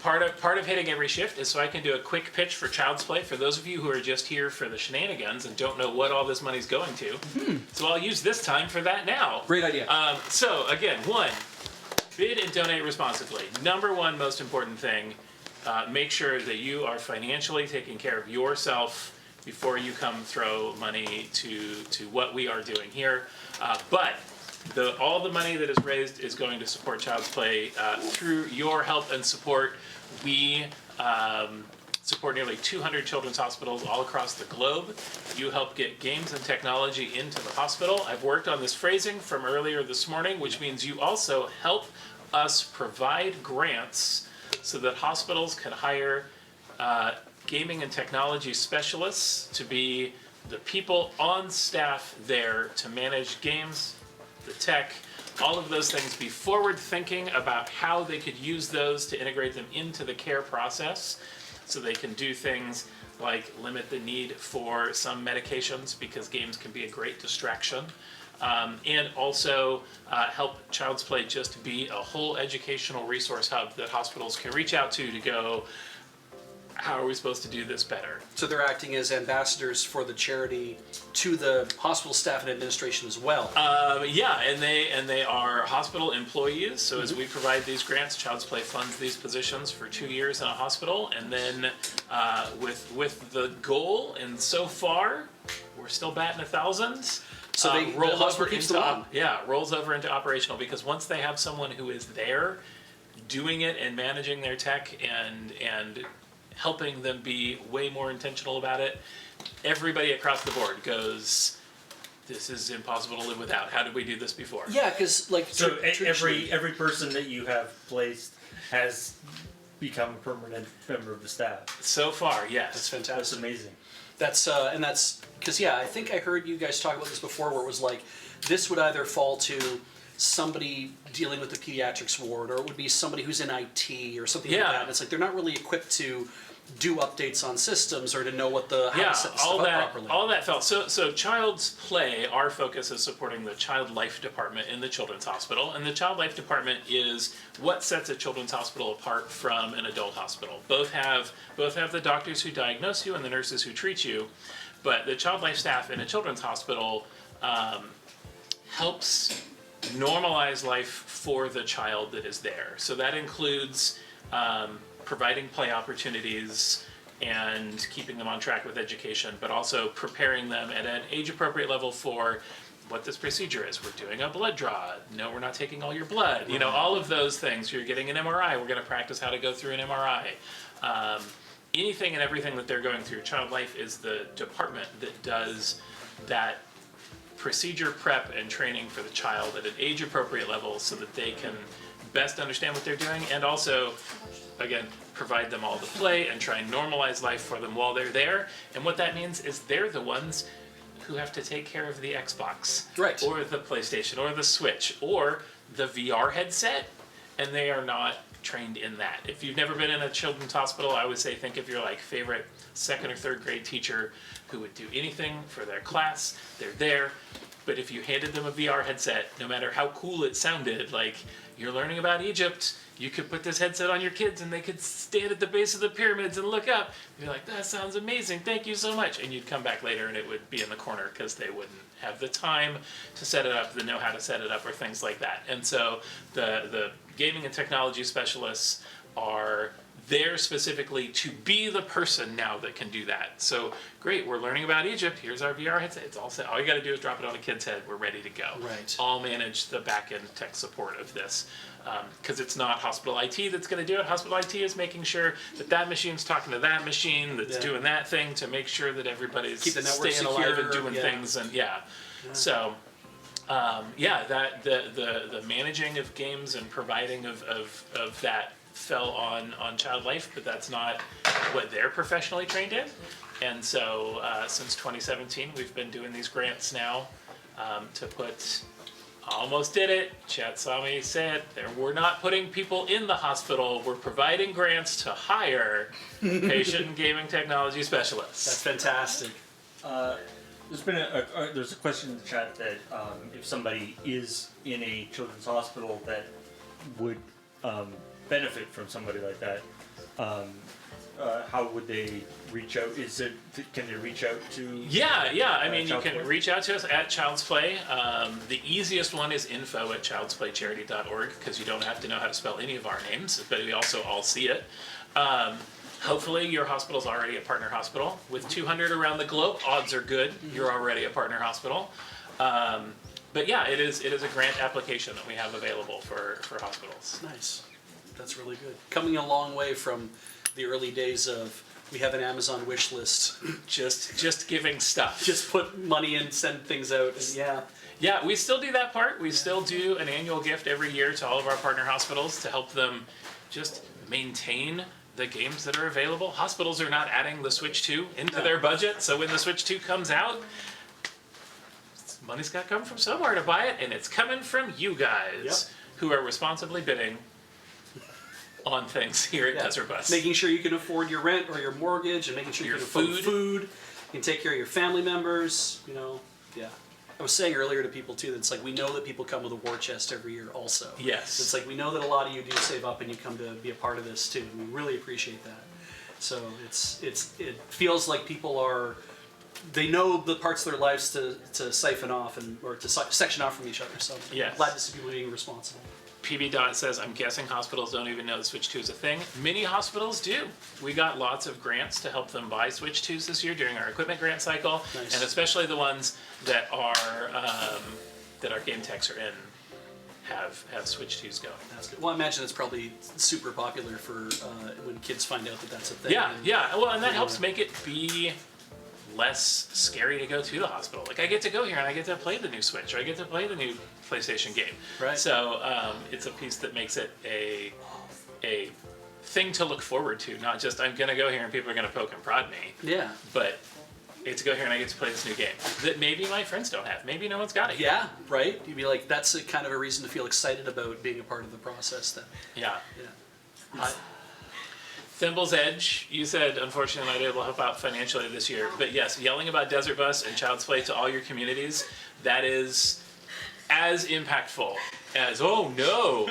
part of hitting every shift is so I can do a quick pitch for Child's Play for those of you who are just here for the shenanigans and don't know what all this money's going to. So I'll use this time for that now. Great idea. So again, one, bid and donate responsibly. Number one most important thing, make sure that you are financially taking care of yourself before you come throw money to what we are doing here. But all the money that is raised is going to support Child's Play through your help and support. We support nearly 200 children's hospitals all across the globe. You help get games and technology into the hospital. I've worked on this phrasing from earlier this morning, which means you also help us provide grants so that hospitals can hire gaming and technology specialists to be the people on staff there to manage games, the tech, all of those things, be forward thinking about how they could use those to integrate them into the care process so they can do things like limit the need for some medications because games can be a great distraction. And also help Child's Play just be a whole educational resource hub that hospitals can reach out to go, how are we supposed to do this better? So they're acting as ambassadors for the charity to the hospital staff and administration as well. Yeah, and they are hospital employees. So as we provide these grants, Child's Play funds these positions for 2 years in a hospital, and then with the goal, and so far we're still batting 1,000. So they rolls the over keeps into them on. rolls over into operational, because once they have someone who is there doing it and managing their tech and helping them be way more intentional about it, everybody across the board goes, this is impossible to live without. How did we do this before? Yeah, because like so every person that you have placed has become a permanent member of the staff. So far, yes. That's fantastic. That's amazing. That's because I think I heard you guys talk about this before, where it was like this would either fall to somebody dealing with the pediatrics ward, or it would be somebody who's in IT or something like that. And it's like they're not really equipped to do updates on systems or to know what how to set stuff up properly. All that felt so Child's Play, our focus is supporting the Child Life Department in the Children's Hospital, and the Child Life Department is what sets a children's hospital apart from an adult hospital. Both have the doctors who diagnose you and the nurses who treat you, but the Child Life staff in a children's hospital helps normalize life for the child that is there. So that includes providing play opportunities and keeping them on track with education, but also preparing them at an age-appropriate level for what this procedure is. We're doing a blood draw. No, we're not taking all your blood. You know, all of those things. You're getting an MRI. We're going to practice how to go through an MRI. Anything and everything that they're going through. Child Life is the department that does that procedure prep and training for the child at an age-appropriate level so that they can best understand what they're doing, and also, again, provide them all the play and try and normalize life for them while they're there. And what that means is they're the ones who have to take care of the Xbox, right, or the PlayStation, or the Switch, or the VR headset, and they are not trained in that. If you've never been in a children's hospital, I would say think of your favorite second or third grade teacher who would do anything for their class. They're there, but if you handed them a VR headset, no matter how cool it sounded, like you're learning about Egypt, you could put this headset on your kids and they could stand at the base of the pyramids and look up. You're like, that sounds amazing, thank you so much. And you'd come back later and it would be in the corner because they wouldn't have the time to set it up, the know how to set it up, or things like that. And so the gaming and technology specialists are there specifically to be the person now that can do that. So great, we're learning about Egypt, here's our VR headset, it's all set. All you gotta do is drop it on a kid's head, we're ready to go. Right. I'll manage the back-end tech support of this. Because it's not hospital IT that's gonna do it. Hospital IT is making sure that that machine's talking to that machine that's doing that thing to make sure that everybody's keep the network staying secure, alive and doing things, and so the managing of games and providing of that fell on Child Life, but that's not what they're professionally trained in. And so since 2017, we've been doing these grants now to put, almost did it, Chad saw me say it, we're not putting people in the hospital, we're providing grants to hire patient and gaming technology specialists. That's fantastic. There's a question in the chat that if somebody is in a children's hospital that would benefit from somebody like that, how would they reach out? Can they reach out to? Yeah. I mean, you Child's can Play? reach out to us at Child's Play. The easiest one is info@childsplaycharity.org, because you don't have to know how to spell any of our names, but we also all see it. Hopefully your hospital's already a partner hospital. With 200 around the globe, odds are good you're already a partner hospital. But yeah, it is a grant application that we have available for hospitals. Nice. That's really good. Coming a long way from the early days of we have an Amazon wish list. Just giving stuff. Just put money in, send things out, and Yeah, we still do that part. We still do an annual gift every year to all of our partner hospitals to help them just maintain the games that are available. Hospitals are not adding the Switch 2 into their budget, so when the Switch 2 comes out, money's got to come from somewhere to buy it, and it's coming from you guys who are responsibly bidding on things here at Desert Bus. Making sure you can afford your rent or your mortgage, and making sure Your you can afford food. food. You can take care of your family members. I was saying earlier to people too that it's like we know that people come with a war chest every year also. Yes. It's like we know that a lot of you do save up and you come to be a part of this too. And we really appreciate that. So it feels like people they know the parts of their lives to siphon off or to section off from each other. So Yes. glad to see people being responsible. PB Dot says, I'm guessing hospitals don't even know the Switch 2 is a thing. Many hospitals do. We got lots of grants to help them buy Switch 2s this year during our equipment grant cycle, Nice. and especially the ones that our game techs are in have Switch 2s going. That's good. Well, I imagine it's probably super popular for when kids find out that that's a thing. Yeah, And- yeah. Well, and that helps make it be less scary to go to the hospital. Like, I get to go here and I get to play the new Switch, or I get to play the new PlayStation game. Right. So it's a piece that makes it a thing to look forward to, not just I'm gonna go here and people are gonna poke and prod me, Yeah. but I get to go here and I get to play this new game that maybe my friends don't have. Maybe no one's got it yet. Yeah, right? You'd be like, that's a kind of a reason to feel excited about being a part of the process then. Yeah. Yeah. Thimble's Edge, you said, unfortunately, not able to help out financially this year. But yes, yelling about Desert Bus and Child's Play to all your communities, that is as impactful as, oh no,